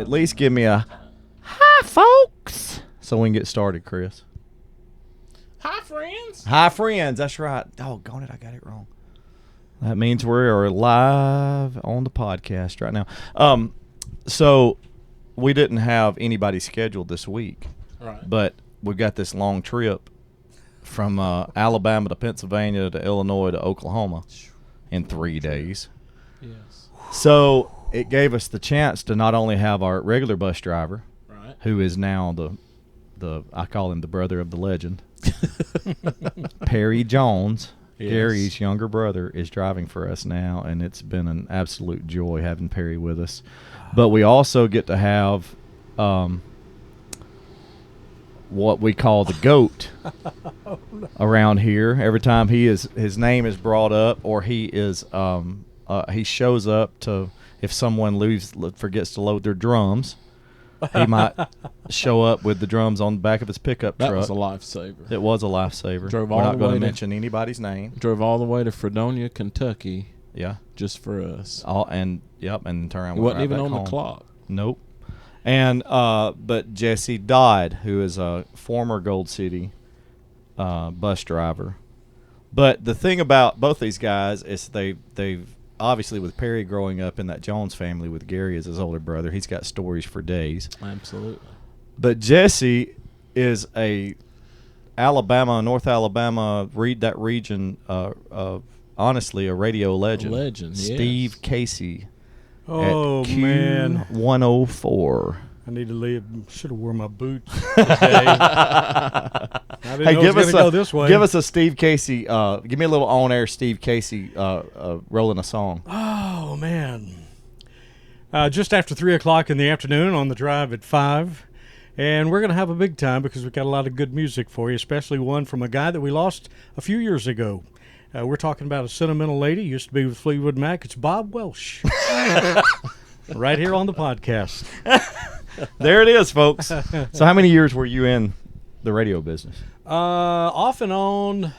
at least give me a hi, folks, so we can get started, Chris? Hi, friends. Hi, friends. That's right. Doggone it, I got it wrong. That means we are live on the podcast right now. So we didn't have anybody scheduled this week, Right. but we've got this long trip from Alabama to Pennsylvania to Illinois to Oklahoma in 3 days. Yes. So it gave us the chance to not only have our regular bus driver, Right. who is now the I call him the brother of the legend, Perry Jones. Yes. Gary's younger brother is driving for us now, and it's been an absolute joy having Perry with us. But we also get to have what we call the GOAT around here. Every time his name is brought up, or he shows up to, if someone forgets to load their drums, he might show up with the drums on the back of his pickup truck. That was a lifesaver. It was a lifesaver. Drove We're all not the going way to to- mention anybody's name. Drove all the way to Fredonia, Kentucky, Yeah. just for us. And turn around. He went wasn't right even back on home. the clock. Nope. And but Jesse Dodd, who is a former Gold City bus driver. But the thing about both these guys is they've obviously, with Perry growing up in that Jones family with Gary as his older brother, he's got stories for days. Absolutely. But Jesse is a North Alabama, read that region, honestly, a radio legend. A legend, yes. Steve Casey. Oh, at man. Q104. I need to leave. Should have worn my boots today. I didn't know it was gonna go this way. Give us a Steve Casey. Give me a little on-air Steve Casey rolling a song. Oh, man. Just after 3 o'clock in the afternoon on the drive at 5. And we're going to have a big time because we've got a lot of good music for you, especially one from a guy that we lost a few years ago. We're talking about a sentimental lady, used to be with Fleetwood Mac. It's Bob Welsh. Right here on the podcast. There it is, folks. So how many years were you in the radio business? Off and on.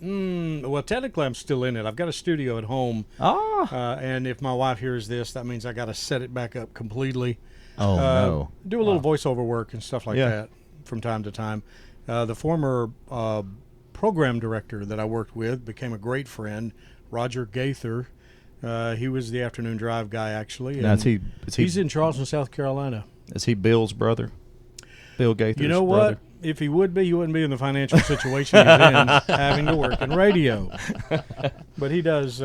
Well, technically, I'm still in it. I've got a studio at home. And if my wife hears this, that means I got to set it back up completely. Oh, no. Do a little voiceover work and stuff like Yeah. that from time to time. The former program director that I worked with became a great friend, Roger Gaither. He was the afternoon drive guy, actually. Now, He's in Charleston, South Carolina. Is he Bill's brother? Bill Gaither's You know brother? what? If he would be, he wouldn't be in the financial situation he's in, having to work in radio. But he does.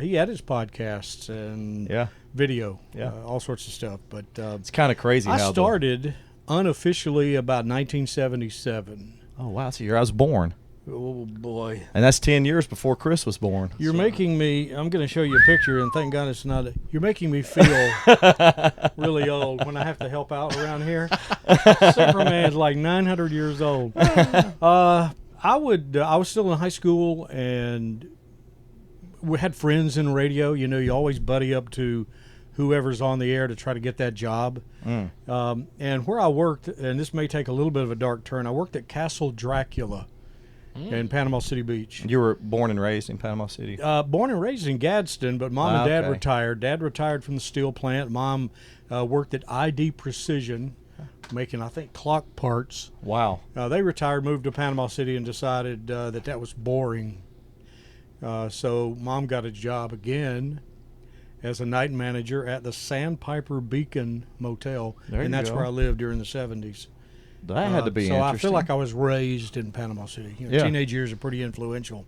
He edits podcasts and video, all sorts of stuff. But It's kind of crazy I how started unofficially about 1977. Oh, wow. So I was born. Oh, boy. And that's 10 years before Chris was born. You're making me, I'm going to show you a picture, and thank God it's not, you're making me feel really old when I have to help out around here. Superman's like 900 years old. I was still in high school, and we had friends in radio. You know, you always buddy up to whoever's on the air to try to get that job. And where I worked, and this may take a little bit of a dark turn, I worked at Castle Dracula in Panama City Beach. You were born and raised in Panama City? Born and raised in Gadsden, but Mom and Dad Okay. retired. Dad retired from the steel plant. Mom worked at ID Precision, making, I think, clock parts. Wow. They retired, moved to Panama City, and decided that was boring. So Mom got a job again as a night manager at the Sandpiper Beacon Motel, There you and that's go. where I lived during the 70s. That had to be so interesting. I feel like I was raised in Panama City. You know, Yeah. Teenage years are pretty influential.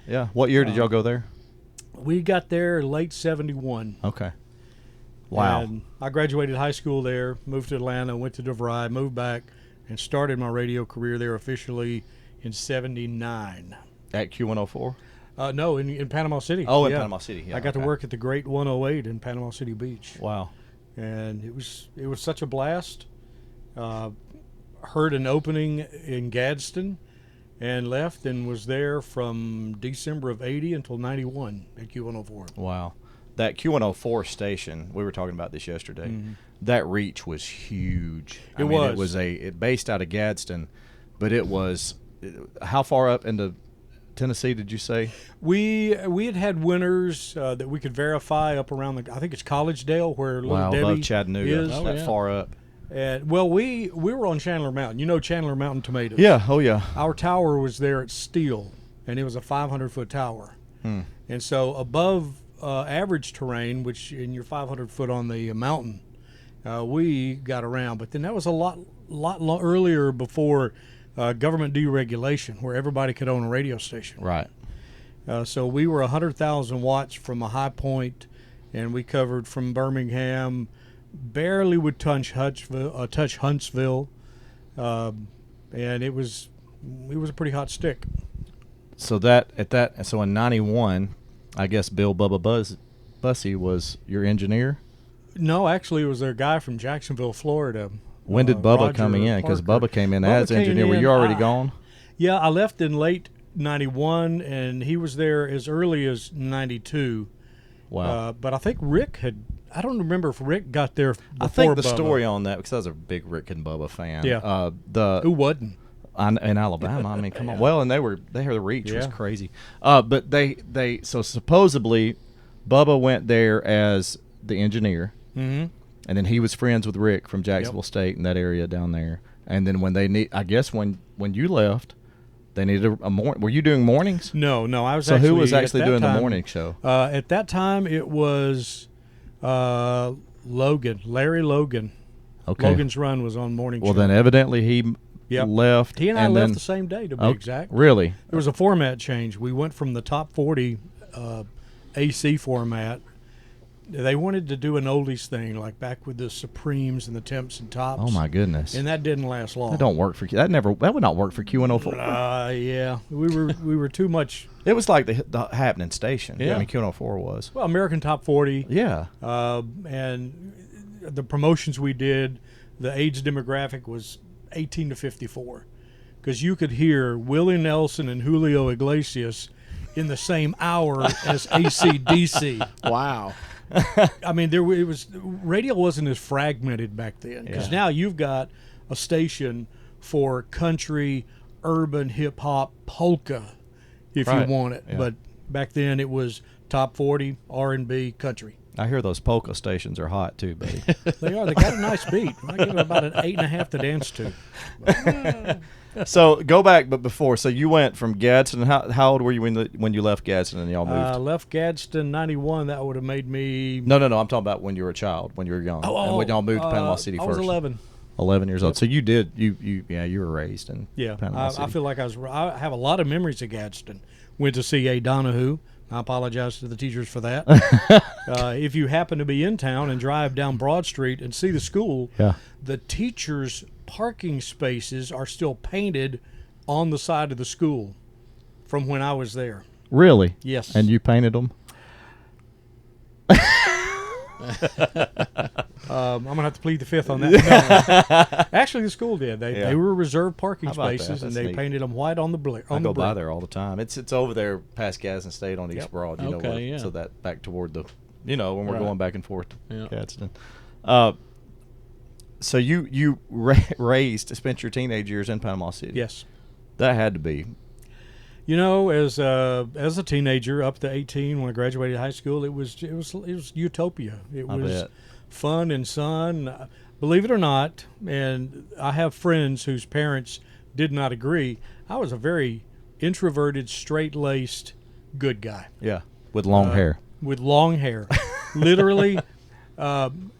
Yeah. What year did y'all go there? We got there late 71. Okay. Wow. And I graduated high school there, moved to Atlanta, went to DeVry, moved back, and started my radio career there officially in 79. At Q104? No, in Panama City. Oh, in Yeah. Panama City. Yeah, I got to okay. work at the Great 108 in Panama City Beach. Wow. And it was such a blast. Heard an opening in Gadsden and left and was there from December of 80 until 91 at Q104. Wow. That Q104 station, we were talking about this yesterday, that reach was huge. It was. It was it based out of Gadsden, but it was, how far up into Tennessee, did you say? We had winners that we could verify up around I think it's Collegedale where Little Wow, Debbie above Chattanooga. is. Oh, that yeah. far up. And well, we were on Chandler Mountain. You know Chandler Mountain tomatoes. Yeah, oh yeah. Our tower was there at Steele, and it was a 500-foot tower. And so above average terrain, which in your 500 foot on the mountain, we got around. But then that was a lot earlier before government deregulation, where everybody could own a radio station. Right. So we were 100,000 watts from a high point, and we covered from Birmingham, barely would touch Huntsville, and it was a pretty hot stick. So in '91, I guess Bill Bubba Bussey was your engineer. No, actually, it was a guy from Jacksonville, Florida. When did Bubba Roger come in? Because Parker. Bubba came in Bubba as came engineer. Were in, you already gone? Yeah, I left in late '91, and he was there as early as '92. Wow. But I think Rick I don't remember if Rick got there before I think the Bubba. story on that, because I was a big Rick and Bubba fan. Yeah. Who wasn't? In Alabama. I mean, come on. Well, and their reach was Yeah. crazy. But so supposedly Bubba went there as the engineer, Mm-hmm. and then he was friends with Rick from Jacksonville State in that area down there. And then when you left, they needed a morning. Were you doing mornings? No, I was. So actually, who was at actually that doing time, the morning show? At that time, it was Larry Logan. Okay. Logan's Run was on morning. Well, show. then evidently he Yep. left. He and I left then, the same day, to be oh, exact. Really? There was a format change. We went from the top 40 AC format. They wanted to do an oldies thing, like back with the Supremes and the Temps and Tops. Oh my goodness. And that didn't last long. That don't work for that would not work for Q104. Yeah, we were too much. It was like the happening station. Yeah. I mean, Q104 was. Well, American Top 40. Yeah. And the promotions we did, the age demographic was 18 to 54, because you could hear Willie Nelson and Julio Iglesias in the same hour as AC/DC. Wow. I mean, radio wasn't as fragmented back then, because Yeah. now you've got a station for country, urban, hip hop, polka, if Right. you want it. Yeah. But back then it was top 40, R&B, country. I hear those polka stations are hot too, buddy. They are. They got a nice beat. I give it about an 8.5 to dance to. So go back, but before, so you went from Gadsden. How old were you when you left Gadsden and y'all moved? Left Gadsden '91. That would have made me. No. I'm talking about when you were a child, when you were young, and when y'all moved to Panama City I first. was 11. 11 years old. So you did you were raised in Panama City. I feel like I have a lot of memories of Gadsden. Went to see A. Donahue. I apologize to the teachers for that. If you happen to be in town and drive down Broad Street and see the school, Yeah. the teachers' parking spaces are still painted on the side of the school from when I was there. Really? Yes. And you painted them? I'm gonna have to plead the fifth on that. No. Actually, the school did. They were reserved parking How about that? spaces, and That's they neat. painted them white on the brick. I go by there all the time. It's over there past Gadsden State on East Yep. Broad. You know, Okay, where, yeah. so that back toward the, when we're Right. going back and forth to Yeah. Gadsden. So you spent your teenage years in Panama City. Yes. That had to be. You know, as a teenager up to 18, when I graduated high school, it was utopia. It I was bet. fun and sun. Believe it or not, and I have friends whose parents did not agree. I was a very introverted, straight-laced, good guy Yeah. With long hair. with long hair. Literally,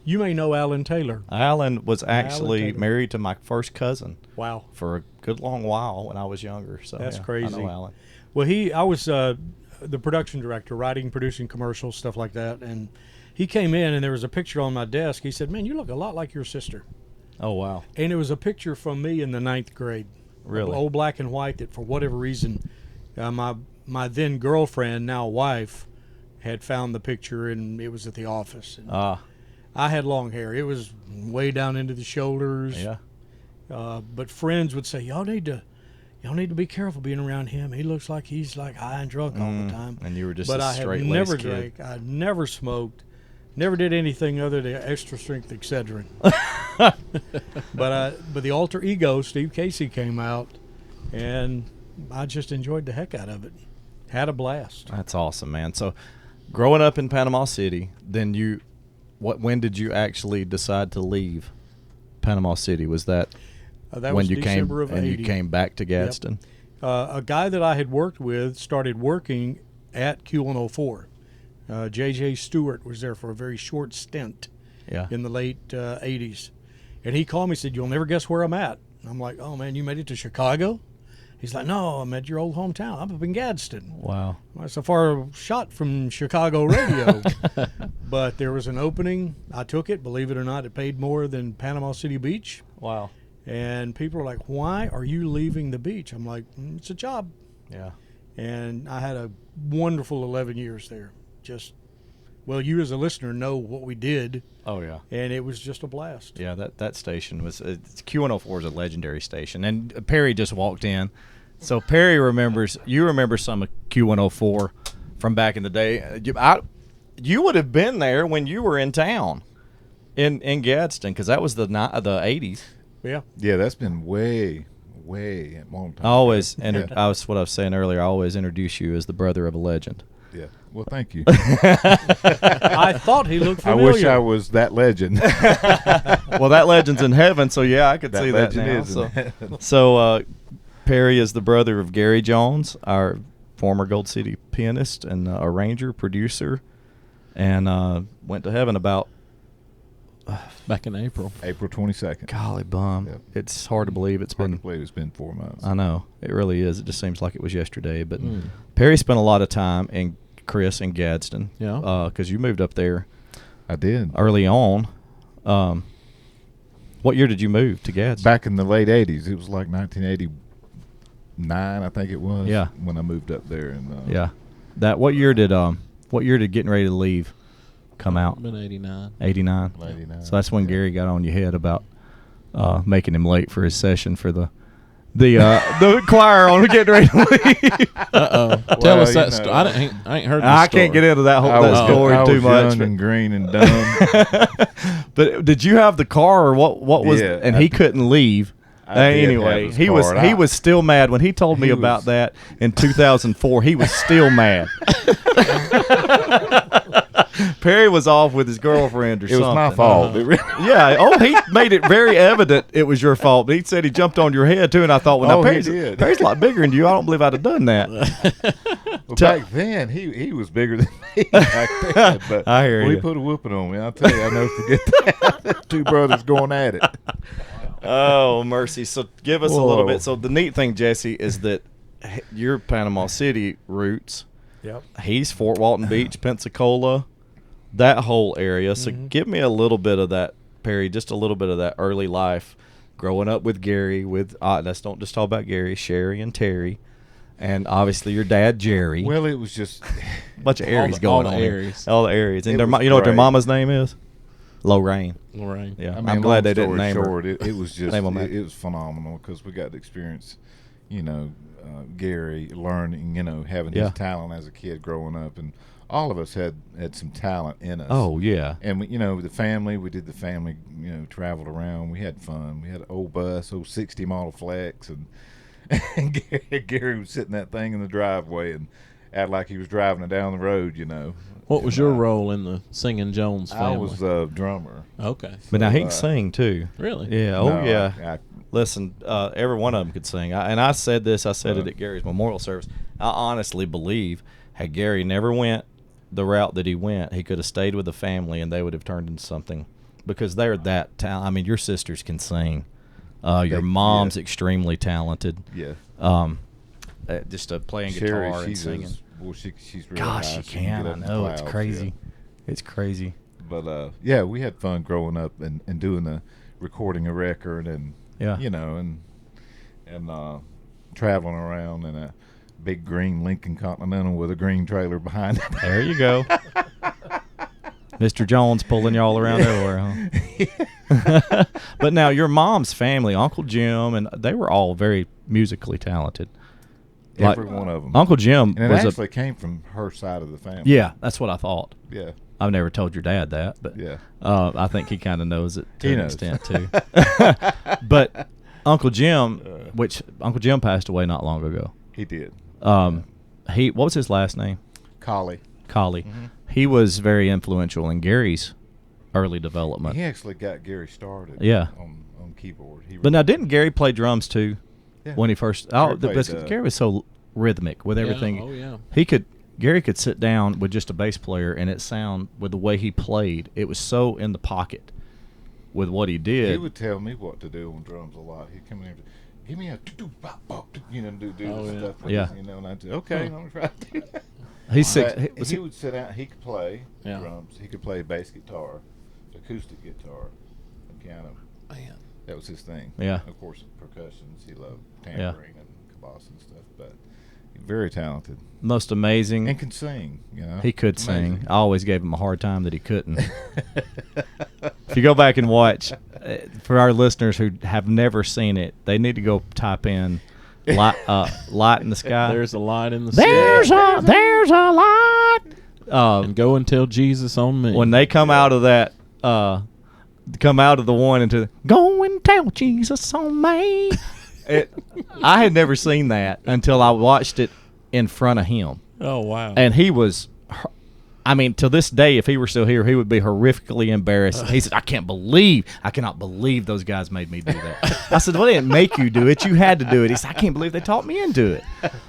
you may know Alan Taylor. Alan was actually Taylor. married to my first cousin Wow. for a good long while when I was younger. So That's yeah, crazy. I know Alan. Well, I was the production director, writing, producing commercials, stuff like that, and he came in and there was a picture on my desk. He said, "Man, you look a lot like your sister." Oh wow. And it was a picture from me in the 9th grade. Really? Old black and white that for whatever reason, my then girlfriend, now wife, had found the picture, and it was at the office. And I had long hair. It was way down into the shoulders. Yeah. But friends would say, y'all need to be careful being around him. He looks like he's like high and drunk all the time. And you were just But a I had straight never kid. drank. I never smoked. Never did anything other than extra strength Excedrin. But the alter ego, Steve Casey, came out, and I just enjoyed the heck out of it. Had a blast. That's awesome, man. So, growing up in Panama City, then when did you actually decide to leave Panama City? Was that, That when was you December came of and 80. you came back to Gadsden? A guy that I had worked with started working at Q104. J.J. Stewart was there for a very short stint Yeah. in the late 80s. And he called me and said, "You'll never guess where I'm at." And I'm like, "Oh, man, you made it to Chicago?" He's like, "No, I'm at your old hometown. I'm up in Gadsden." Wow. Well, it's a far shot from Chicago radio. But there was an opening. I took it. Believe it or not, it paid more than Panama City Beach. Wow. And people are like, "Why are you leaving the beach?" I'm like, "It's a job." Yeah. And I had a wonderful 11 years there. Just, well, you as a listener know what we did, Oh, yeah. and it was just a blast. Yeah, that station was Q104 is a legendary station, and Perry just walked in, so Perry remembers. You remember some of Q104 from back in the day. You would have been there when you were in town, in Gadsden, because that was the 80s. Yeah. Yeah, that's been way a long time. I always, ago. I was what I was saying earlier. I always introduce you as the brother of a legend. Yeah. Well, thank you. I thought he looked I familiar. wish I was that legend. Well, that legend's in heaven, so yeah, I could see that legend now. is in heaven. So Perry is the brother of Gary Jones, our former Gold City pianist and arranger, producer, and went to heaven about, Back in April. April 22nd. golly bum. Yep. It's hard to believe it's Hard to been. believe it's been 4 months. I know it really is. It just seems like it was yesterday. But Mm. Perry spent a lot of time in in Gadsden. Yeah. Because you moved up there I did. early on. What year did you move to Gadsden? Back in the late 80s. It was like 1989, I think it was. Yeah. When I moved up there. And Yeah. What year did Getting Ready to Leave come out? Been 89. 89. 89. So that's when Yeah. Gary got on your head about making him late for his session for the choir on Getting Ready to Leave. Tell Well, us that you story. know. I ain't heard. This I can't get into that I story was too much. young and green and dumb. But did you have the car or what was? Yeah, and I he did. couldn't leave. I did Anyway, have his he car, was and he I- was still mad when he told me He about was- that in 2004. He was still mad. Perry was off with his girlfriend or It something. was my fault. It really- Yeah. Oh, he made it very evident it was your fault. He said he jumped on your head too, and I thought, well, now Oh, he Perry's, did. Perry's a lot bigger than you. I don't believe I'd have done that. Well, back then, he was bigger than me back then. But I hear he you. put a whooping on me. I'll tell you, I never forget that. Two brothers going at it. Oh, mercy. So give us a little Whoa. bit. So the neat thing, Jesse, is that your Panama City roots, Yep. he's Fort Walton Beach, Pensacola, that whole area. So give me a little bit of that, Perry, just a little bit of that early life growing up with Gary, with let's don't just talk about Gary, Sherry and Terry, and obviously your dad, Jerry. Well, it was just A bunch of Aries all going the on here. Aries. All the Aries. And It their, was you know what their great. mama's name is? Lorraine. Lorraine. Yeah, I mean, I'm glad they long didn't name story her. short, it was just Name 'em that. it was phenomenal because we got to experience, Gary learning, having Yeah. his talent as a kid growing up, and all of us had some talent in us. Oh, yeah. And we, the family, we did the family, traveled around. We had fun. We had an old bus, old 60 model Flex, and Gary would sit in that thing in the driveway and act like he was driving it down the road, What was your role in the singing Jones family? I was a drummer. Okay. But now he So, can sing too. Really? Yeah. Oh, No, yeah. I Listen, every one of them could sing. I said this. I said it at Gary's memorial service. I honestly believe had Gary never went the route that he went, he could have stayed with the family and they would have turned into something because they're that talented. I mean, your sisters can sing. Your mom's extremely talented. yeah. Just playing Sherry, guitar and she's singing. she's really Gosh, high. she She can. get I up in the know. It's clouds, crazy. yeah. It's crazy. But yeah, we had fun growing up and doing recording a record and Yeah. and traveling around in a big green Lincoln Continental with a green trailer behind it. There you go. Mr. Jones pulling y'all around everywhere, huh? But now your mom's family, Uncle Jim, and they were all very musically talented. Like, Every one of them. Uncle Jim and it was actually came from her side of the family. yeah, that's what I thought. Yeah. I've never told your dad that, but Yeah. I think he kind of knows it to He an knows. extent too. But Uncle Jim, which Uncle Jim passed away not long ago. He did. what was his last name? Collie. Collie. He was very influential in Gary's early development. He actually got Gary started. Yeah. On keyboard. But now, didn't Gary play drums too? Yeah. When he first, Gary was so rhythmic with everything. Yeah, oh yeah. Gary could sit down with just a bass player and it sound with the way he played. It was so in the pocket with what he did. He would tell me what to do on drums a lot. He'd come in and give me a do this stuff. Yeah. And I'd say, okay, I'm gonna try to do that. He would sit out. He could play drums. He could play bass guitar, acoustic guitar, and piano. Man. That was his thing. Yeah. Of course, percussions. He loved tambourine and kabas and stuff. But very talented. Most amazing. And can sing. He could sing. I always gave him a hard time that he couldn't. If you go back and watch, for our listeners who have never seen it, they need to go type in light in the sky. There's a light in the There's sky. there's a light. And go and tell Jesus on me. When they come out of that, come out of the one into go and tell Jesus on me. I had never seen that until I watched it in front of him. Oh, wow. And he was, I mean, to this day, if he were still here, he would be horrifically embarrassed. He said, I cannot believe those guys made me do that. I said, well, they didn't make you do it. You had to do it. He said, I can't believe they taught me into it.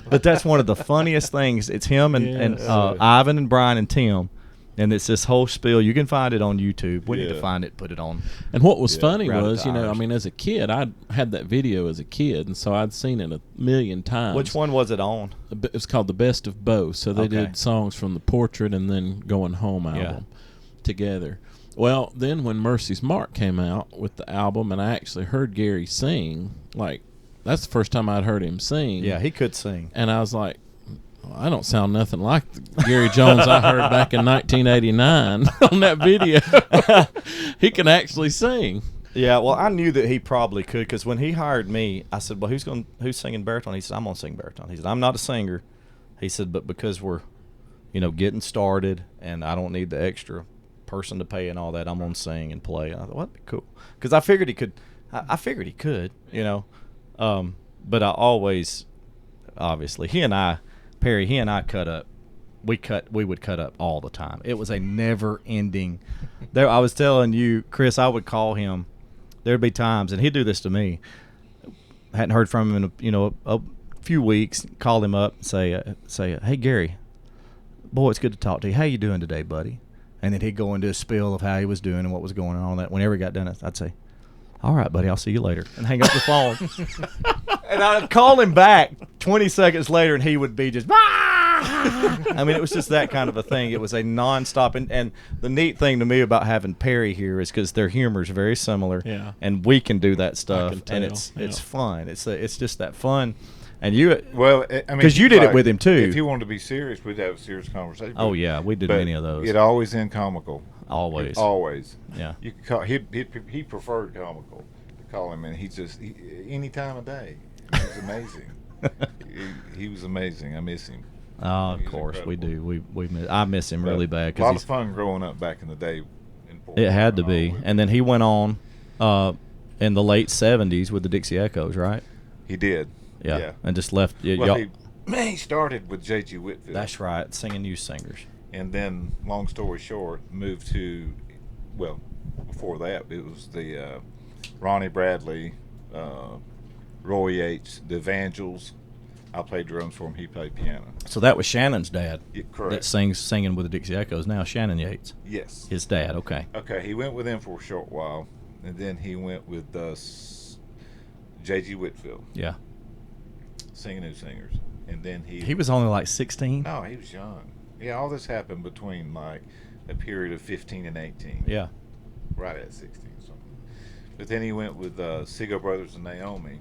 But that's one of the funniest things. It's him and Ivan and Brian and Tim. And it's this whole spiel. You can find it on YouTube. We need to find it, put it on. And what was funny Round was, of Tires. as a kid, I had that video as a kid, and so I'd seen it a million times. Which one was it on? It was called The Best of Both. So they did songs from the Portrait and then Going Home album together. Well, then when Mercy's Mark came out with the album, and I actually heard Gary sing, that's the first time I'd heard him sing. Yeah, he could sing. And I was like, I don't sound nothing like the Gary Jones I heard back in 1989 on that video. He can actually sing. Yeah, well, I knew that he probably could because when he hired me, I said, well, who's singing baritone? He said, I'm going to sing baritone. He said, I'm not a singer. He said, but because we're, getting started and I don't need the extra person to pay and all that, I'm going to sing and play. And I thought, well, that'd be cool. Because I figured he could. I figured he could, But I always, obviously, Perry, he and I cut up. We would cut up all the time. It was a never-ending. I was telling you, Chris, I would call him. There'd be times, and he'd do this to me. Hadn't heard from him in a few weeks. Call him up and say, hey Gary, boy, it's good to talk to you. How you doing today, buddy? And then he'd go into a spill of how he was doing and what was going on. That whenever he got done, I'd say, all right, buddy, I'll see you later, and hang up the phone. And I'd call him back 20 seconds later, and he would be just, I mean, it was just that kind of a thing. It was a nonstop. And the neat thing to me about having Perry here is because their humor is very similar, and we can do that stuff, and it's fun. It's just that fun. And because you did it with him too. If he wanted to be serious, we'd have a serious conversation. Oh yeah, we did many of those. It always end comical. Always. Yeah. You could call. He preferred comical to call him, and any time of day. He was amazing. he was amazing. I miss him. Oh, of course incredible. We miss. I miss him really bad. A lot of fun growing up back in the day. It had to be, and then he went on in the late '70s with the Dixie Echoes, right? He did. Yeah. And just left. He started with J.G. Whitfield. That's right, singing youth singers. And then, long story short, moved to, before that, it was the Ronnie Bradley, Roy Yates, the Evangels. I played drums for him. He played piano. So that was Shannon's dad. Yeah, correct. That singing with the Dixie Echoes now, Shannon Yates. Yes. His dad, okay. Okay, he went with them for a short while, and then he went with J.G. Whitfield. Yeah. Singing new singers. And then he was only like 16? No, he was young. Yeah, all this happened between like a period of 15 and 18. Yeah. Right at 16 something. But then he went with Seago Brothers and Naomi.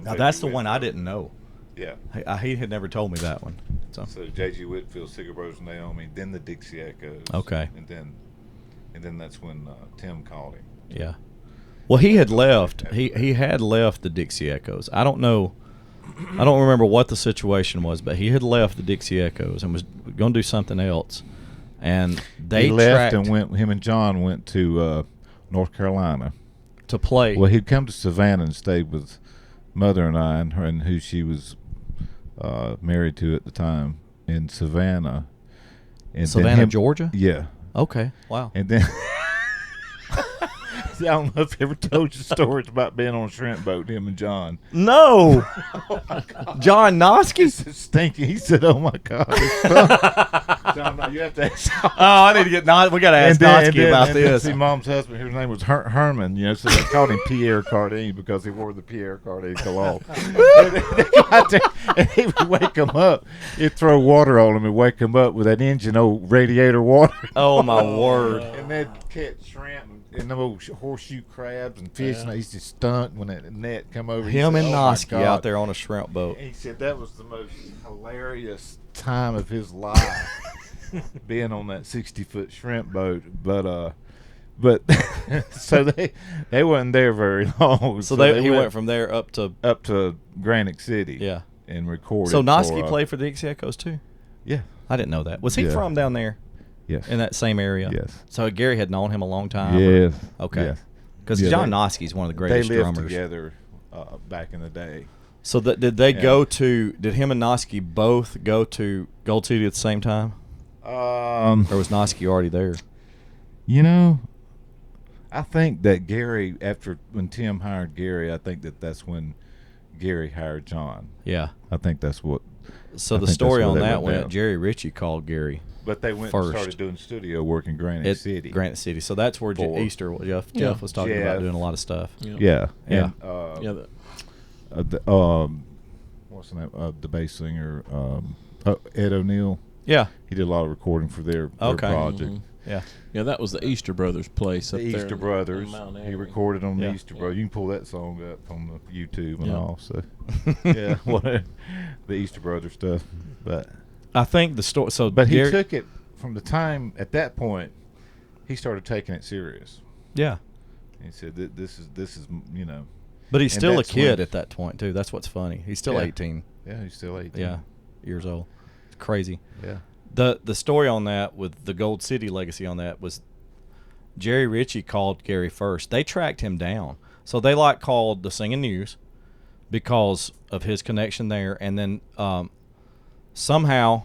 Now that's the one I didn't know. Yeah. He had never told me that one. So J.G. Whitfield, Seago Brothers and Naomi, then the Dixie Echoes. Okay. And then that's when Tim called him. Yeah. Well, he had left. He had left the Dixie Echoes. I don't remember what the situation was, but he had left the Dixie Echoes and was going to do something else. And he left and went. Him and John went to North Carolina to play. Well, he'd come to Savannah and stayed with Mother and I, and who she was married to at the time. in Savannah. And Savannah, Georgia? Yeah. Okay. Wow. And then I don't know if I ever told you stories about being on a shrimp boat, him and John. No. John Noski? It's stinky. He said, "Oh my God." John, no, you have to ask. Oh, I need to get we got to ask Noski about this. See, Mom's husband, his name was Herman. So they called him Pierre Cardin because he wore the Pierre Cardin cologne. And he would wake him up. He'd throw water on him and wake him up with that engine old radiator water. Oh my word! And they'd catch shrimp and them old horseshoe crabs and fish. And he's just stunned when that net come over. Him said, and Noski out there on a shrimp boat. And he said that was the most hilarious time of his life. Being on that 60-foot shrimp boat, but so they wasn't there very long. So he went from there up to Granite City, yeah, and recorded. So Noski played for the Dixie Echoes too. Yeah, I didn't know that. Was he from down there? Yes, in that same area. Yes. So Gary had known him a long time. Yes. Okay. Because John Noski's one of the greatest drummers. They lived together back in the day. So did they go to? Did him and Noski both go to Gold City at the same time? Or was Noski already there? I think that Gary, when Tim hired Gary, I think that's when Gary hired John. Yeah. I think that's what. So the story on that went, Jerry Ritchie called Gary. But they went and started doing studio work in Granite City. Granite City. So that's where Easter, Jeff was talking about doing a lot of stuff. Yeah. Yeah. What's the name? The bass singer, Ed O'Neill. Yeah. He did a lot of recording for their project. Mm-hmm. Yeah. Yeah, that was the Easter Brothers place. The Easter Brothers. He recorded on the Easter Brothers. You can pull that song up on the YouTube and all. So, yeah, whatever. The Easter Brothers stuff. But I think the story. So, but he took it from the time at that point. He started taking it serious. Yeah. He said that this is But he's still a kid at that point too. That's what's funny. He's still 18. Yeah, he's still 18. Yeah, years old. It's crazy. Yeah. The story on that with the Gold City legacy on that was Jerry Ritchie called Gary first. They tracked him down. So they called the Singing News because of his connection there. And then somehow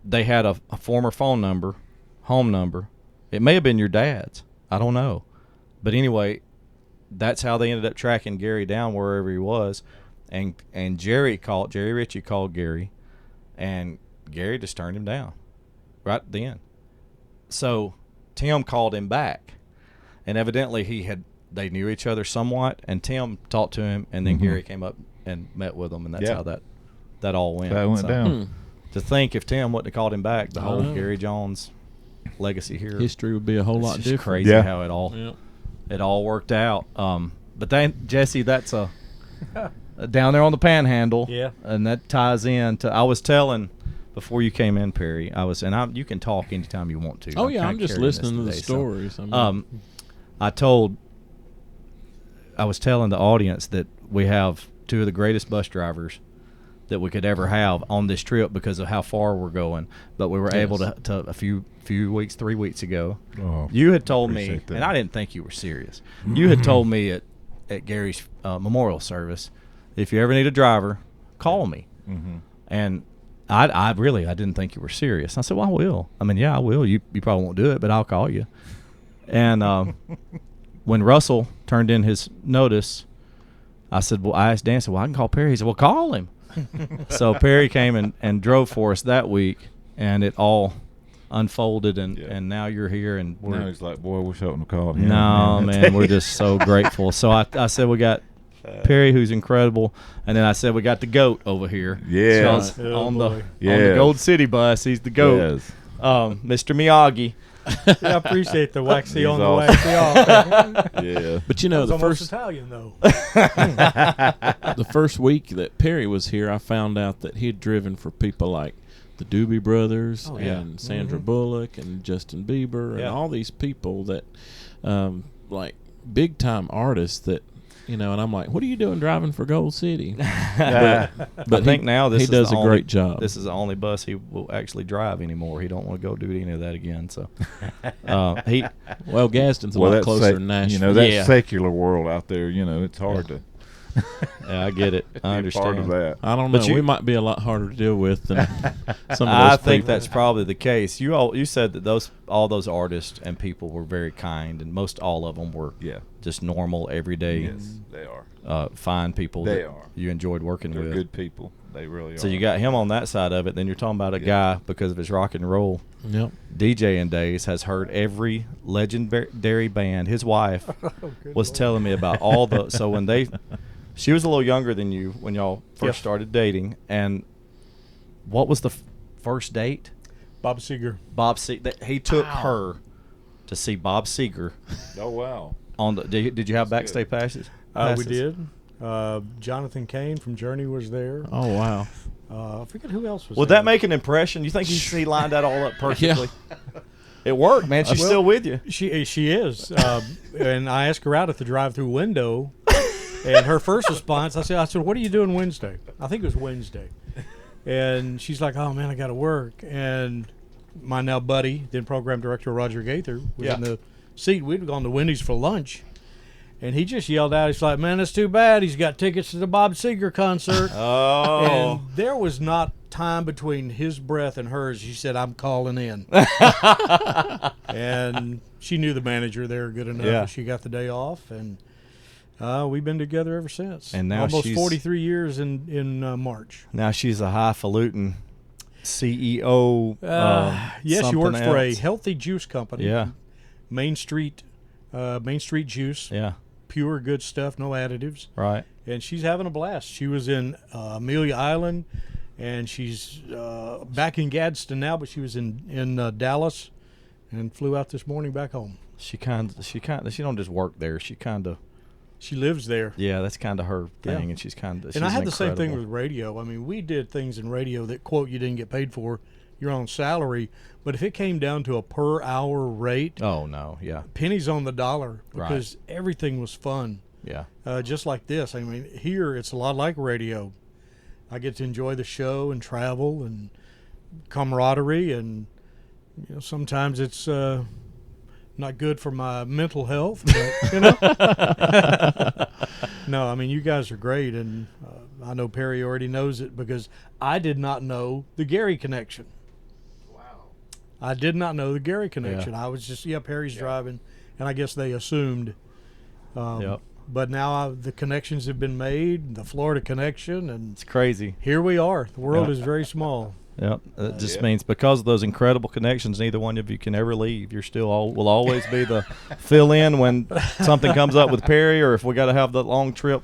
they had a former phone number, home number. It may have been your dad's. I don't know. But anyway, that's how they ended up tracking Gary down wherever he was. And Jerry Ritchie called Gary, and Gary just turned him down right then. So Tim called him back, and evidently they knew each other somewhat, and Tim talked to him, and then Gary came up and met with him, and that's how that all went. That went down. To think if Tim wouldn't have called him back, the whole Gary Jones legacy here, history would be a whole lot different. Crazy how it all worked out. But then Jesse, that's down there on the Panhandle. Yeah, and that ties in to. I was telling. Before you came in, Perry, you can talk anytime you want to. Oh, yeah, I'm just listening to the stories. So, I was telling the audience that we have two of the greatest bus drivers that we could ever have on this trip because of how far we're going. But we were able to a few weeks, 3 weeks ago. Oh, you had told me, and I didn't think you were serious. You had told me at Gary's memorial service, if you ever need a driver, call me. Mm-hmm. And I didn't think you were serious. I said, well, I will. I mean, yeah, I will. You probably won't do it, but I'll call you. And when Russell turned in his notice, I asked Dan, I said, well, I can call Perry. He said, well, call him. So Perry came and drove for us that week, and it all unfolded, and now you're here. And now he's like, boy, I wish I wouldn't have called him. No, man, we're just so grateful. So I said we got Perry, who's incredible, and then I said we got the goat over here. Yeah, on the Gold City bus, he's the goat. Yes. Mr. Miyagi. I appreciate the waxy on the waxy off. Yeah, but the first Italian though. The first week that Perry was here, I found out that he'd driven for people like the Doobie Brothers and Sandra Bullock and Justin Bieber and all these people that, like big time artists that. And I'm like, what are you doing driving for Gold City? But I think now he does a great job. This is the only bus he will actually drive anymore. He don't want to go do any of that again. So, Gaston's a lot closer to Nashville. That secular world out there, it's hard to. Yeah, I get it. I understand. Part of that. I don't know. But We might be a lot harder to deal with than some of I those think people. that's probably the case. You said that all those artists and people were very kind, and most all of them were just normal, everyday, Yes, they are. fine people. They that are. You enjoyed working They're with. good people. They really are. So you got him on that side of it. Then you're talking about a guy because of his rock and roll Yep. DJing days has heard every legendary band. His wife was telling me about all the. So when she was a little younger than you when y'all first started dating. And what was the first date? Bob Seger. He took her to see Bob Seger. Oh wow! Did you have backstage passes? We did. Jonathan Cain from Journey was there. Oh wow! I forget who else was Would there. that make an impression? You think he lined that all up perfectly? Yeah. It worked, man. She's still with you. She is. And I asked her out at the drive-through window, and her first response, I said, what are you doing Wednesday? I think it was Wednesday. And she's like, oh, man, I got to work. And my now buddy, then program director Roger Gaither, was in the seat. We'd gone to Wendy's for lunch. And he just yelled out, he's like, man, that's too bad. He's got tickets to the Bob Seger concert. Oh. And there was not time between his breath and hers. She said, I'm calling in. And she knew the manager there good enough that she got the day off. And we've been together ever since. And now almost she's 43 years in March. Now she's a highfalutin CEO. She works for a else. healthy juice company. Yeah. Main Street Juice. Yeah. Pure good stuff, no additives. Right. And she's having a blast. She was in Amelia Island, and she's back in Gadsden now, but she was in Dallas, and flew out this morning back home. She don't just work there. She lives there. Yeah, that's kind of her thing, Yeah. and she's And I had the same thing with radio. I mean, we did things in radio that, quote, you didn't get paid for your own salary, but if it came down to a per hour rate, oh no, yeah, pennies on the dollar, because everything was fun. Yeah. Just like this. I mean, here it's a lot like radio. I get to enjoy the show and travel and camaraderie, and sometimes it's not good for my mental health, but No, I mean, you guys are great, and I know Perry already knows it because I did not know the Gary connection. I did not know the Gary connection. I was just, Perry's driving, and I guess they assumed. But now the connections have been made, the Florida connection, and it's crazy. Here we are. The world is very small. Yep. It just means because of those incredible connections, neither one of you can ever leave. You're still will always be the fill in when something comes up with Perry, or if we got to have the long trip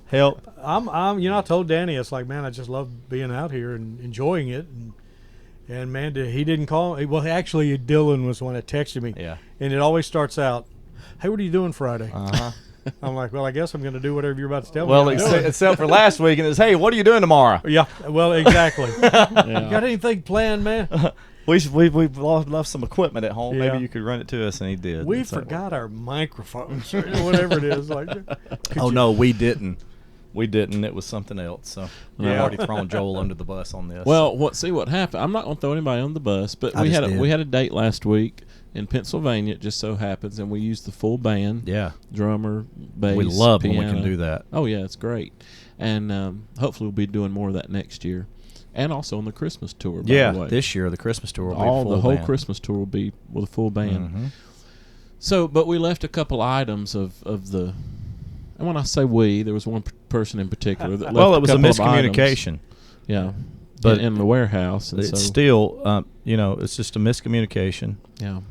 help. I told Danny, it's like, man, I just love being out here and enjoying it. And man, he didn't call. Well, actually, Dylan was the one that texted me. Yeah. And it always starts out, hey, what are you doing Friday? Uh-huh. I'm like, well, I guess I'm going to do whatever you're about to tell me. Well, except for last week, and it's, hey, what are you doing tomorrow? Yeah, well, exactly. You got anything planned, man? We've left some equipment at home. Yeah. Maybe you could run it to us, and he did. We forgot our microphones or whatever it is. No, we didn't. It was something else. So I've already thrown Joel under the bus on this. Well, what happened? I'm not going to throw anybody on the bus, but we had a date last week in Pennsylvania. It just so happens, and we used the full band. Yeah, drummer, bass. We love piano. when we can do that. Oh yeah, it's great, and hopefully we'll be doing more of that next year, and also on the Christmas tour. By the way. This year the Christmas tour will be the whole band. Christmas tour will be with a full band. Mm-hmm. So, but we left a couple items of the. And when I say we, there was one person in particular that left it was a couple of miscommunication. items, yeah, but in the warehouse, and it's still, it's just a miscommunication. Yeah.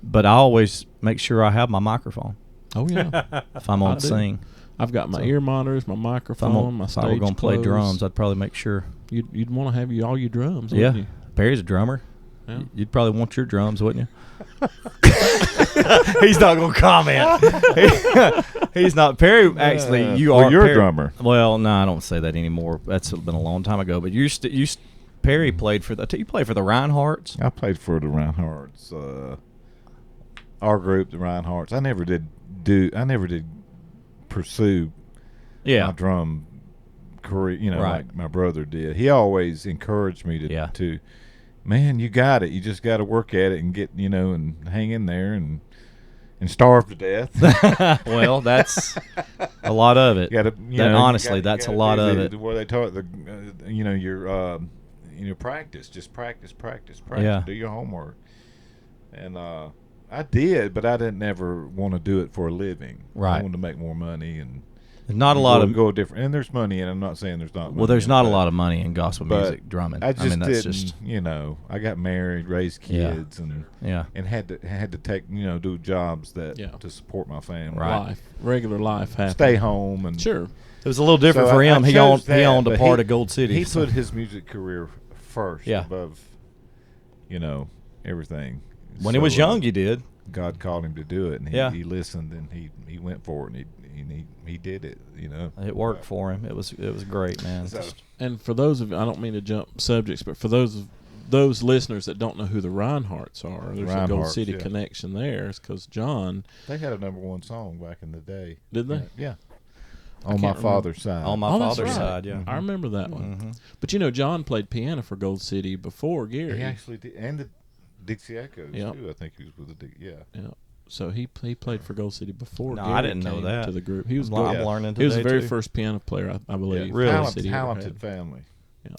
But I always make sure I have my microphone. Oh yeah. If I'm on sing, I've got my ear monitors, my microphone, my stage If I were going to play clothes. drums, I'd probably make sure. You'd want to have all your drums. Yeah. Wouldn't you? Perry's a drummer. Yeah. You'd probably want your drums, wouldn't you? He's not going to comment. He's not. Perry, actually, you're a drummer. Well, no, I don't say that anymore. That's been a long time ago. But Perry played for you played for the Reinhardts? I played for the Reinhardts. Our group, the Reinhardts. I never did pursue my drum career, like my brother did. He always encouraged me to man, you got it. You just got to work at it and get, and hang in there. And and starve to death. Well, that's a lot of it. Honestly, that's a lot of it. Where they taught your practice, just practice. Yeah. Do your homework. And I did, but I didn't ever want to do it for a living. Right. I wanted to make more money and not a lot of go different. And there's money, and I'm not saying there's not. Well, there's not a lot of money in gospel music drumming. I just that's didn't. just I got married, raised kids, and had to take do jobs to support my family. Right. Regular life. Stay home and sure. It was a little different for him. He owned a part of Gold City. He put his music career first above, everything. When he was young, he did. God called him to do it, and he listened, and he went for it, and he did it. It worked for him. It was great, man. And for those of I don't mean to jump subjects, but for those listeners that don't know who the Reinhardts are, there's a Gold City connection there. It's because John. They had a #1 song back in the day. Did they? Yeah. On my father's side. On my father's side, yeah. I remember that one. But John played piano for Gold City before Gary. He actually did, and the Dixie Echoes too. I think he was with the Yeah. So he played for Gold City before Gary I didn't know that. to the group. He was I'm learning today. He was the very first piano player, I believe. Yeah. Really talented family. Yeah.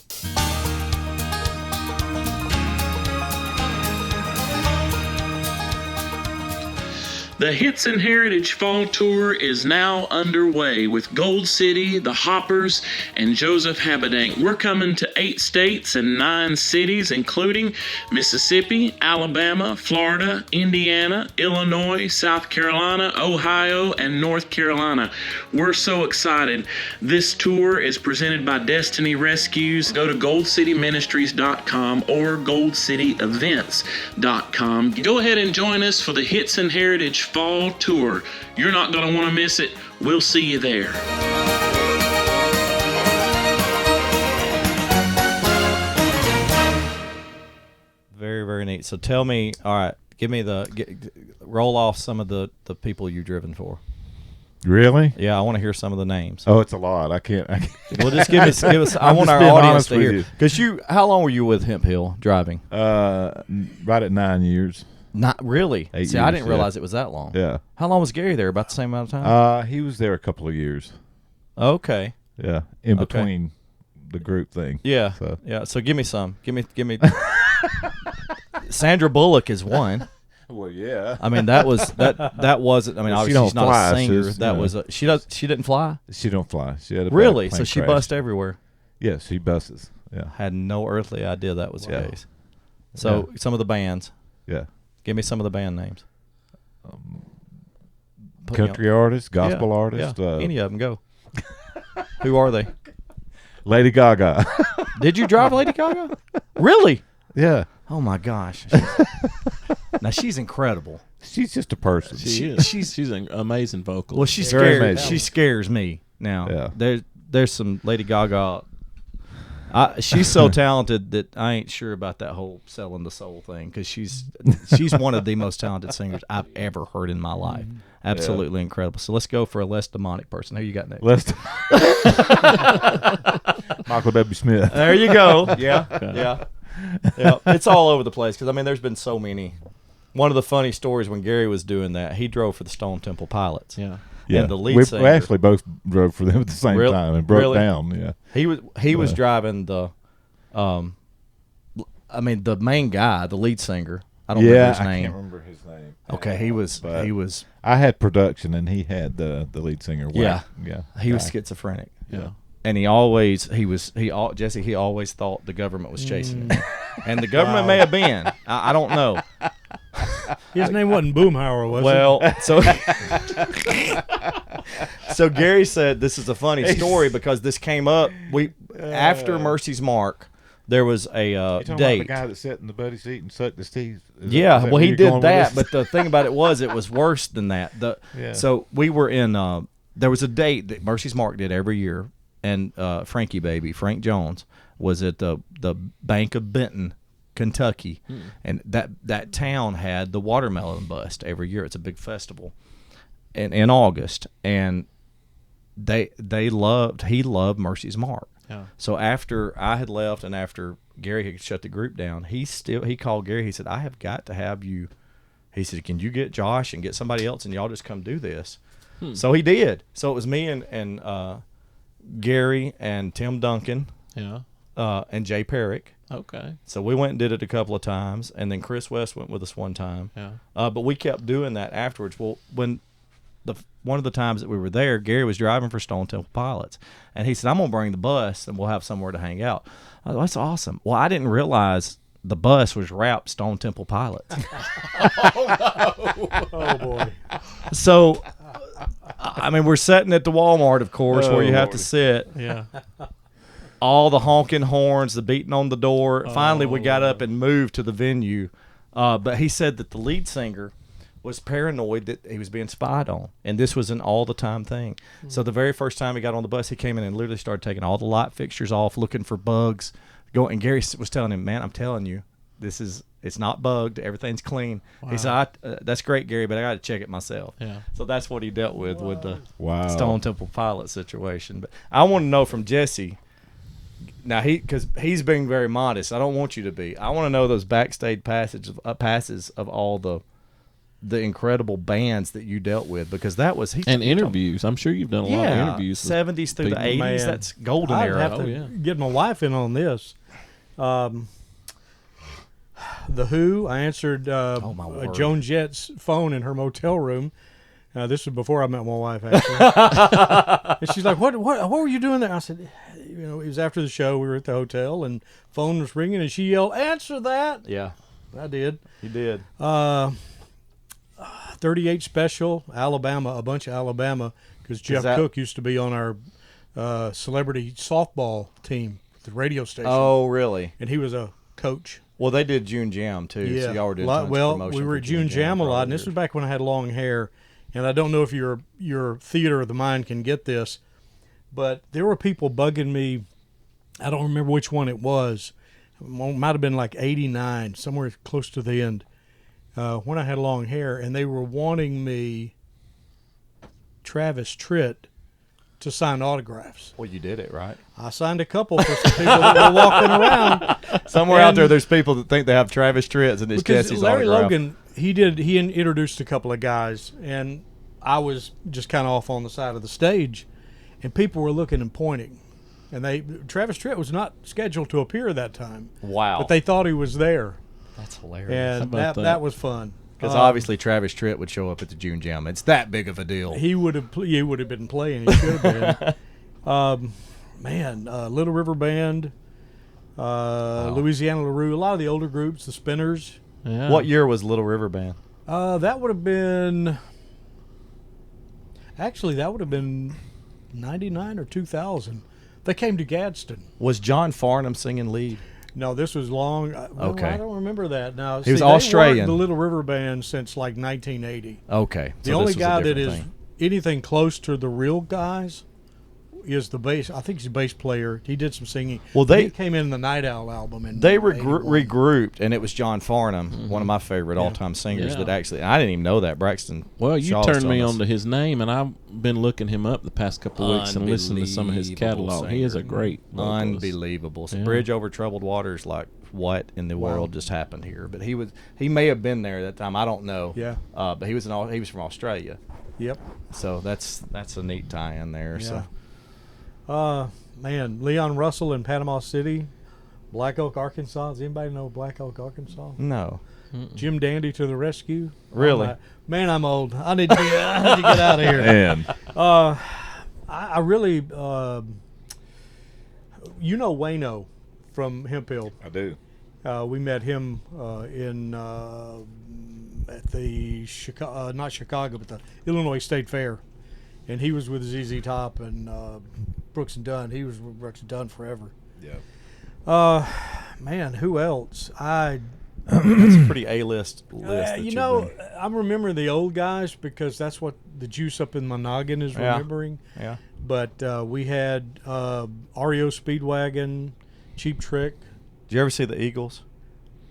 The Hits and Heritage Fall Tour is now underway with Gold City, the Hoppers, and Joseph Habedank. We're coming to 8 states and 9 cities, including Mississippi, Alabama, Florida, Indiana, Illinois, South Carolina, Ohio, and North Carolina. We're so excited. This tour is presented by Destiny Rescues. Go to goldcityministries.com or goldcityevents.com. Go ahead and join us for the Hits and Heritage Fall Tour. You're not going to want to miss it. We'll see you there. Very, very neat. So tell me, all right, roll off some of the people you've driven for. Really? Yeah, I want to hear some of the names. Oh, it's a lot. I can't. Well, just give us. I want our audience to hear. Because how long were you with Hemp Hill driving? Right at 9 years. Not really. 8 See, years, I didn't realize it was that long. Yeah. How long was Gary there? About the same amount of time? He was there a couple of years. Okay. Yeah, in between the group thing. Yeah. So. Yeah. So give me some. Give me. Sandra Bullock is one. Well, yeah. I mean, that wasn't. I mean, obviously she's not a singer. She didn't fly. She don't fly. She had a really. So plane she crash. bussed everywhere. Yes, she busses. Yeah. Had no earthly idea that was the case. So some of the bands. Yeah. Give me some of the band names. Country artists, gospel artists. Yeah. Any of them, go. Who are they? Lady Gaga. Did you drive Lady Gaga? Really? Yeah. Oh my gosh. Now she's incredible. She's just a person. She's an amazing vocalist. Well, she scares me now. Yeah. There's some Lady Gaga. She's so talented that I ain't sure about that whole selling the soul thing, because she's one of the most talented singers I've ever heard in my life. Absolutely incredible. So let's go for a less demonic person. Who you got next? Michael W. Smith. There you go. Yeah. It's all over the place, because I mean, there's been so many. One of the funny stories, when Gary was doing that, he drove for the Stone Temple Pilots. Yeah. And the lead singer. We actually both drove for them at the same time and broke down. Yeah. He was driving the, the main guy, the lead singer. I don't remember his name. I can't remember his name. Okay, he was. I had production and he had the lead singer. Yeah. Yeah. He was schizophrenic. Yeah. And he always thought the government was chasing him. And the government may have been. I don't know. His name wasn't Boomhauer, was it? Well, so Gary said this is a funny story, because this came up after Mercy's Mark. There was a date. About the guy that sat in the buddy seat and sucked his teeth. Yeah, well, he did that, but the thing about it was worse than that. So we were in. There was a date that Mercy's Mark did every year, and Frank Jones, was at the Bank of Benton, Kentucky, and that town had the Watermelon Bust every year. It's a big festival, in August, and he loved Mercy's Mark. Yeah. So after I had left and after Gary had shut the group down, he called Gary. He said, "I have got to have you." He said, "Can you get Josh and get somebody else, and y'all just come do this?" So he did. So it was me and Gary and Tim Duncan, and Jay Perrick. Okay. So we went and did it a couple of times, and then Chris West went with us one time. Yeah. But we kept doing that afterwards. Well, when one of the times that we were there, Gary was driving for Stone Temple Pilots, and he said, "I'm gonna bring the bus, and we'll have somewhere to hang out." I thought, that's awesome. Well, I didn't realize the bus was wrapped Stone Temple Pilots. Oh boy. So, I mean, we're sitting at the Walmart, of course, where you have to sit. Yeah. All the honking horns, the beating on the door. Finally, we got up and moved to the venue. But he said that the lead singer was paranoid that he was being spied on, and this was an all-the-time thing. So the very first time he got on the bus, he came in and literally started taking all the light fixtures off, looking for bugs. And Gary was telling him, "Man, I'm telling you, it's not bugged. Everything's clean." He said, "That's great, Gary, but I got to check it myself." Yeah. So that's what he dealt with the Wow. Stone Temple Pilot situation. But I want to know from Jesse. Now, because he's being very modest, I don't want you to be. I want to know those backstage passes of all the incredible bands that you dealt with, because that was and interviews. I'm sure you've done a lot of interviews. 70s through the 80s. Man, That's golden I'd era. have to get my wife in on this. The Who. I answered my word. Joan Jett's phone in her motel room. This was before I met my wife, actually. And she's like, "What were you doing there?" I said, "It was after the show. We were at the hotel, and phone was ringing, and she yelled, 'Answer that!'" Yeah, I did. you did. 38 Special, Alabama, a bunch of Alabama, because Jeff Cook used to be on our celebrity softball team at the radio station. Oh, really? And he was a coach. Well, they did June Jam, too. Yeah. So y'all were doing tons of promotion we were for at June Jam a lot, and this was back when I had long hair. And I don't know if your theater of the mind can get this, but there were people bugging me. I don't remember which one it was. It might have been like 89, somewhere close to the end, when I had long hair, and they were wanting me, Travis Tritt, to sign autographs. Well, you did it, right? I signed a couple for some people that were walking around. Somewhere out there's people that think they have Travis Tritt's, and it's Jesse's Larry autograph. Logan, he introduced a couple of guys, and I was just kind of off on the side of the stage, and people were looking and pointing, and Travis Tritt was not scheduled to appear that time. Wow. But they thought he was there. That's hilarious. And that was fun. Because obviously Travis Tritt would show up at the June Jam. It's that big of a deal. He would have been playing. He should have been. Little River Band, Louisiana LaRue, a lot of the older groups, the Spinners. Yeah. What year was Little River Band? That would have been 99 or 2000. They came to Gadsden. Was John Farnham singing lead? No, this was long. Okay. I don't remember that. Now, He was Australian. They weren't the Little River Band since like 1980. Okay. The only guy that is anything close to the real guys is the bass. I think he's a bass player. He did some singing. Well, he came in the Night Owl album. They regrouped, and it was John Farnham, one of my favorite all-time singers. That actually, I didn't even know that. Braxton. Well, you Shaw's turned me told us. on to his name, and I've been looking him up the past couple of weeks and listening to some of his catalog. He is a great vocalist. Unbelievable. So Bridge Over Troubled Waters, like what in the world just happened here? But he may have been there at that time. I don't know. Yeah. But he was from Australia. Yep. So that's a neat tie-in there. Yeah. So. Leon Russell in Panama City, Black Oak, Arkansas. Does anybody know Black Oak, Arkansas? No. Jim Dandy to the rescue. Really? Man, I'm old. I need to get out of here. And I really, Wayno from Hemp Hill. I do. We met him at the not Chicago, but the Illinois State Fair, and he was with ZZ Top and Brooks and Dunn. He was with Brooks and Dunn forever. Yeah. Who else? That's a pretty A-list list. I'm remembering the old guys because that's what the juice up in my noggin is remembering. Yeah. But we had REO Speedwagon, Cheap Trick. Did you ever see the Eagles?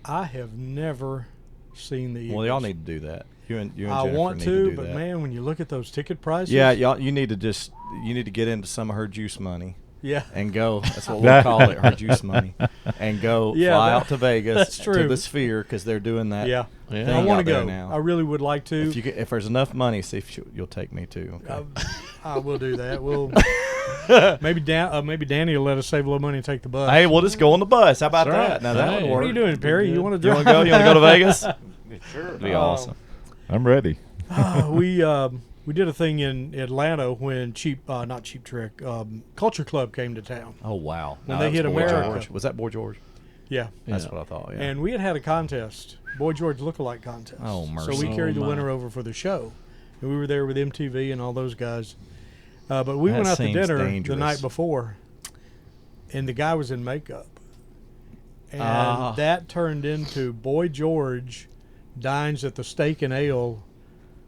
I have never seen the Eagles. Well, y'all need to do that. You and I Jennifer want need to, do but that. man, when you look at those ticket prices, Yeah, y'all, you need to get into some of her juice money. Yeah. and go. That's what we'll call it, her juice money, and go fly out to Vegas that's true. to the Sphere because they're doing that. Yeah. thing I want out to there go. now. I really would like to. If there's enough money, see if you'll take me too. Okay. I will do that. We'll maybe Danny will let us save a little money and take the bus. Hey, we'll just go on the bus. How about That's that? right. Now that Hey. would What work. are you doing, Perry? You want to You drive? want to go? You want to go to Vegas? Sure. It'd be awesome. I'm ready. We did a thing in Atlanta when not Cheap Trick, Culture Club came to town. Oh wow! When No, they that hit was Boy America. George. Was that Boy George? Yeah. That's what I thought. Yeah. And we had a contest, Boy George lookalike contest. Oh, mercy. So we carried the Oh, my. winner over for the show. And we were there with MTV and all those guys. But we That went out to seems dinner dangerous. the night before, and the guy was in makeup. And Ah. that turned into Boy George dines at the Steak and Ale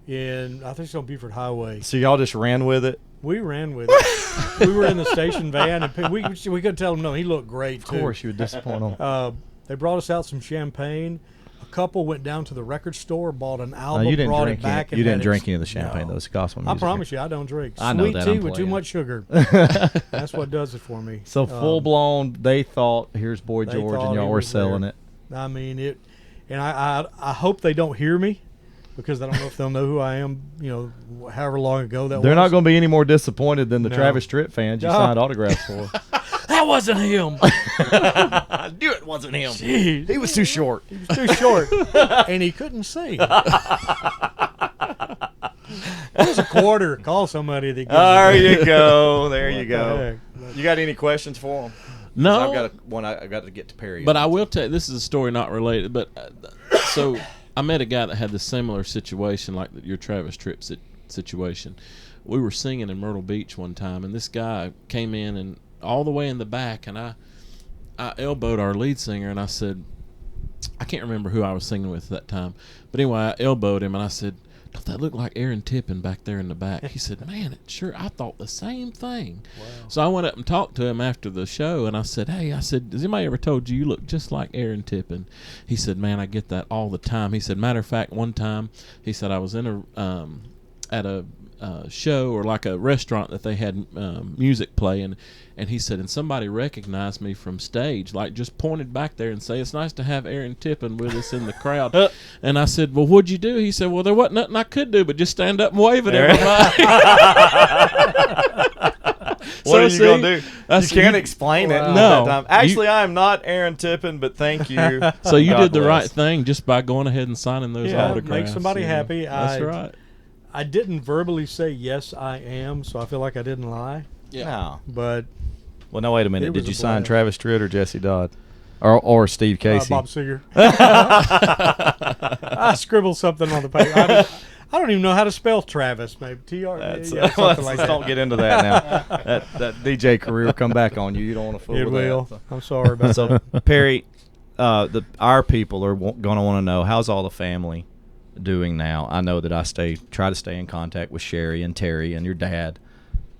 in, I think it's on Beaufort Highway. So y'all just ran with it. We ran with it. We were in the station van, and we couldn't tell him no. He looked great, too. Of course, you would disappoint them. They brought us out some champagne. A couple went down to the record store, bought an album, you didn't brought drink it back. any. You didn't drink any of the champagne. Those gospel I music. promise you, I don't drink. I know Sweet that, tea I'm with too playing. much sugar. That's what does it for me. So full blown, they thought here's Boy they George, thought and y'all he were was selling there. it. I mean it, and I hope they don't hear me, because I don't know if they'll know who I am. You know, however long ago that was. They're not going to be any more disappointed than the No. Travis Tritt fans you No. signed autographs for. That wasn't him. I knew it wasn't him. Jeez. He was too short. He was too short, and he couldn't sing. Here's a quarter. Call somebody that gives There it. you go. There you What go. the heck? You got any questions for him? No, I've got one. I got to get to Perry. but I will tell you, this is a story not related, but so I met a guy that had the similar situation like your Travis Tritt situation. We were singing in Myrtle Beach one time, and this guy came in and all the way in the back, and I elbowed our lead singer, and I said, I can't remember who I was singing with at that time, but anyway, I elbowed him, and I said, don't that look like Aaron Tippin back there in the back? He said, man, sure, I thought the same thing. Wow. So I went up and talked to him after the show, and I said, hey, has anybody ever told you look just like Aaron Tippin? He said, man, I get that all the time. He said, matter of fact, one time, he said, I was in at a show or like a restaurant that they had music playing, and he said, and somebody recognized me from stage, like just pointed back there and say, it's nice to have Aaron Tippin with us in the crowd. And I said, well, what'd you do? He said, well, there wasn't nothing I could do but just stand up and wave at everybody. what are you going to do? I You said, can't explain it. No. That time. Actually, I am not Aaron Tippin, but thank you. So you God did the bless. right thing just by going ahead and signing those Yeah, autographs. make somebody you know. happy. That's right. I didn't verbally say yes, I am, so I feel like I didn't lie. Yeah. No. But Well, no, wait a minute. It Did was you a sign blast. Travis Tritt or Jesse Dodd? Or Steve Casey? Bob Seger. I scribbled something on the paper. I don't even know how to spell Travis. Maybe T-R. That's, yeah, something like let's that. don't get into that now. that DJ career will come back on you. You don't want to fool It with will. that. I'm sorry about So, that. Perry, our people are going to want to know, how's all the family doing now? I know that I try to stay in contact with Sherry and Terry and your dad,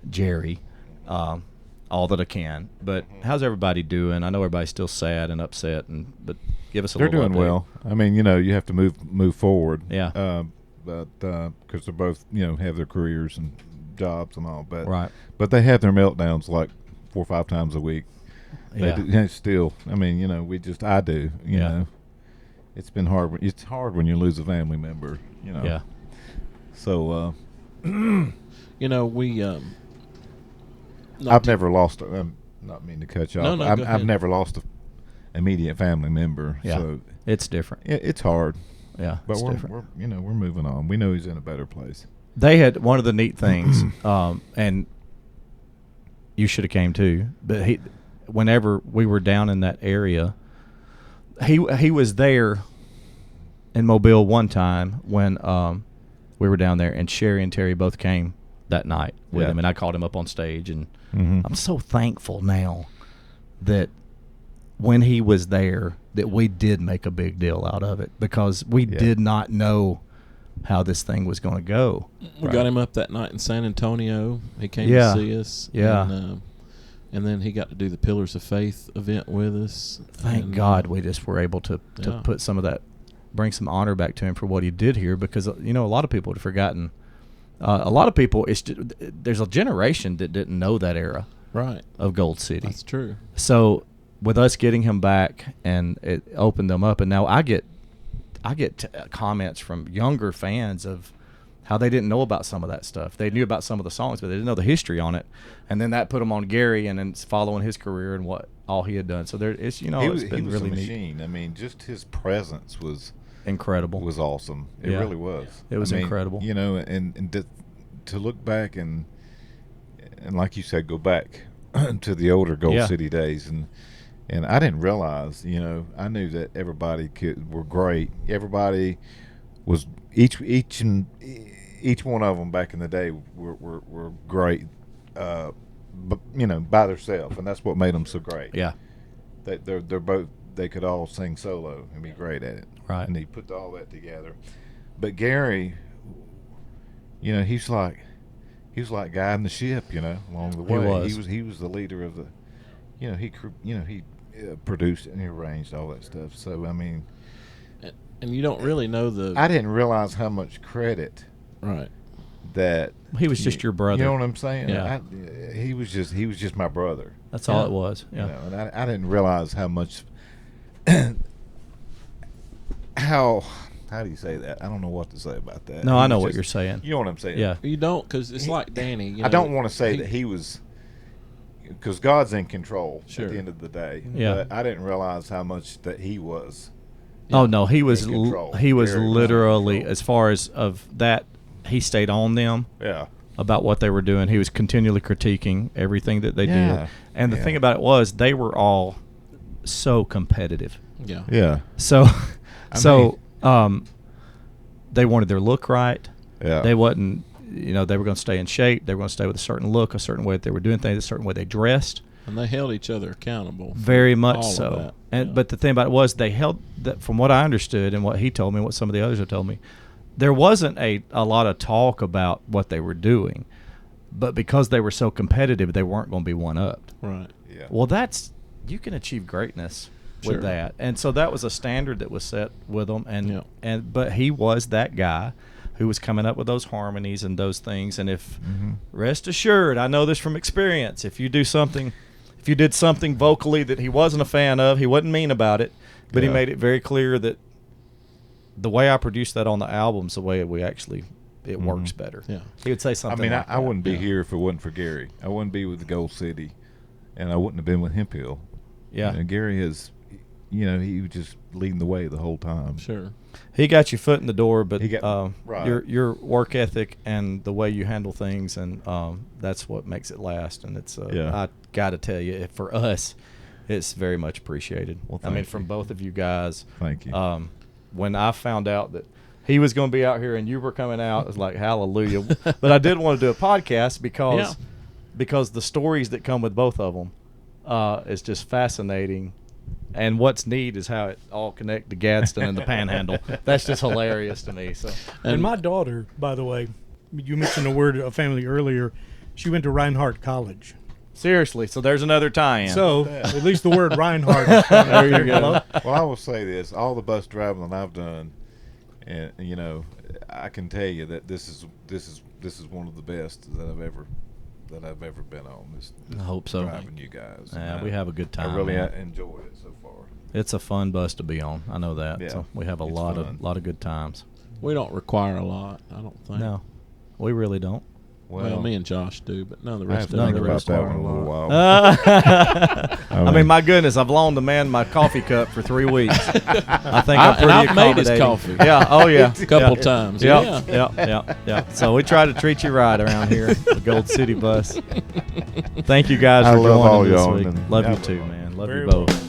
Jerry, all that I can. But how's everybody doing? I know everybody's still sad and upset, but give us a They're little doing update. well. I mean, you have to move forward. Yeah. But because they're both, have their careers and jobs and all. But Right. But they have their meltdowns like 4 or 5 times a week. Yeah. They do, still. I mean, I do. You know, it's been hard. It's hard when you lose a family member. Yeah. So We. I've never lost. I'm not meaning to cut you off. No, go I've ahead. never lost a immediate family member. Yeah. So It's different. it's hard. Yeah. But it's we're different. we're moving on. We know he's in a better place. They had one of the neat things, and you should have came too. But whenever we were down in that area, he was there in Mobile one time when we were down there, and Sherry and Terry both came that night with him, and I called him up on stage, and I'm so thankful now that when he was there that we did make a big deal out of it, because we did not know how this thing was going to go. We got him up that night in San Antonio. He came Yeah. to see us. Yeah. And then he got to do the Pillars of Faith event with us. Thank And, God we just were able to Yeah. put some of that, bring some honor back to him for what he did here, because a lot of people had forgotten. A lot of people, there's a generation that didn't know that era. of Gold City. That's true. So with us getting him back, and it opened them up, and now I get comments from younger fans of how they didn't know about some of that stuff. They knew about some of the songs, but they didn't know the history on it. And then that put them on Gary, and then following his career and what all he had done. So it's he it's been was really a neat. machine. I mean, just his presence was Incredible. Was awesome. It really was. It was incredible. You know, and to look back and like you said, go back to the older Gold City days, and I didn't realize, you know, I knew that everybody were great. Everybody was each one of them back in the day were great, but you know, by themselves, and that's what made them so great. Yeah, they're both, they could all sing solo and be great at it. Right. And he put all that together. But Gary, you know, he's like guiding the ship, you know, along the way. He was the leader of the, you know, he produced and he arranged all that stuff. So I mean, and you don't really know I didn't realize how much credit. Right. That he was just your brother. You know what I'm saying? Yeah. He was just my brother. That's all it was. Yeah. You know, and I didn't realize how much. How do you say that? I don't know what to say about that. No, I know what you're saying. You know what I'm saying? Yeah. You don't, because it's like Danny. You know, I don't want to say that he was, because God's in control at the end of the day. Yeah. But I didn't realize how much that he was. Oh no, he was He was literally, as far as of that, he stayed on them. Yeah. About what they were doing. He was continually critiquing everything that they did. And the thing about it was, they were all so competitive. Yeah. Yeah. So they wanted their look right. Yeah. They wasn't, you know, they were going to stay in shape. They were going to stay with a certain look, a certain way that they were doing things, a certain way they dressed. And they held each other accountable. Very much all so. Of that. And but the thing about it was, they held that, from what I understood and what he told me, what some of the others have told me, there wasn't a lot of talk about what they were doing, but because they were so competitive, they weren't going to be one-upped. Right. Yeah. Well, you can achieve greatness with that, and so that was a standard that was set with them, but he was that guy who was coming up with those harmonies and those things. And if rest assured, I know this from experience, if you did something vocally that he wasn't a fan of, he wasn't mean about it, but he made it very clear that the way I produced that on the album's the way we actually works better. Yeah. He would say something. I mean, like I wouldn't be here if it wasn't for Gary. I wouldn't be with the Gold City, and I wouldn't have been with Hemphill. Yeah. You know, Gary has, you know, he was just leading the way the whole time. Sure. He got your foot in the door, but your work ethic and the way you handle things, and that's what makes it last. And it's I got to tell you, for us, it's very much appreciated. Well, I mean, from both of you guys. Thank you. When I found out that he was going to be out here and you were coming out, it was like, hallelujah. But I did want to do a podcast because the stories that come with both of them is just fascinating. And what's neat is how it all connects to Gadsden and the Panhandle. That's just hilarious to me. So, and my daughter, by the way, you mentioned the word of family earlier. She went to Reinhardt College. Seriously, so there's another tie-in. So at least the word Reinhardt is there you go. Well, I will say this: all the bus driving that I've done, and you know, I can tell you that this is one of the best that I've ever been on. This I hope so. Driving you guys. Yeah, we have a good time. I really enjoy it so far. It's a fun bus to be on. I know that. Yeah, so we have a lot of good times. We don't require a lot, I don't think. No, we really don't. Well, me and Josh do, but none of the I rest have of to them think about that one a little while. I mean, my goodness, I've loaned the man my coffee cup for 3 weeks. I think I'm pretty I've made his accommodating. coffee. Yeah, oh yeah. A couple times. Yeah. So we try to treat you right around here, the Gold City bus. Thank you guys for love all joining this y'all, week. and Love yeah, you too, man. Love Very you both.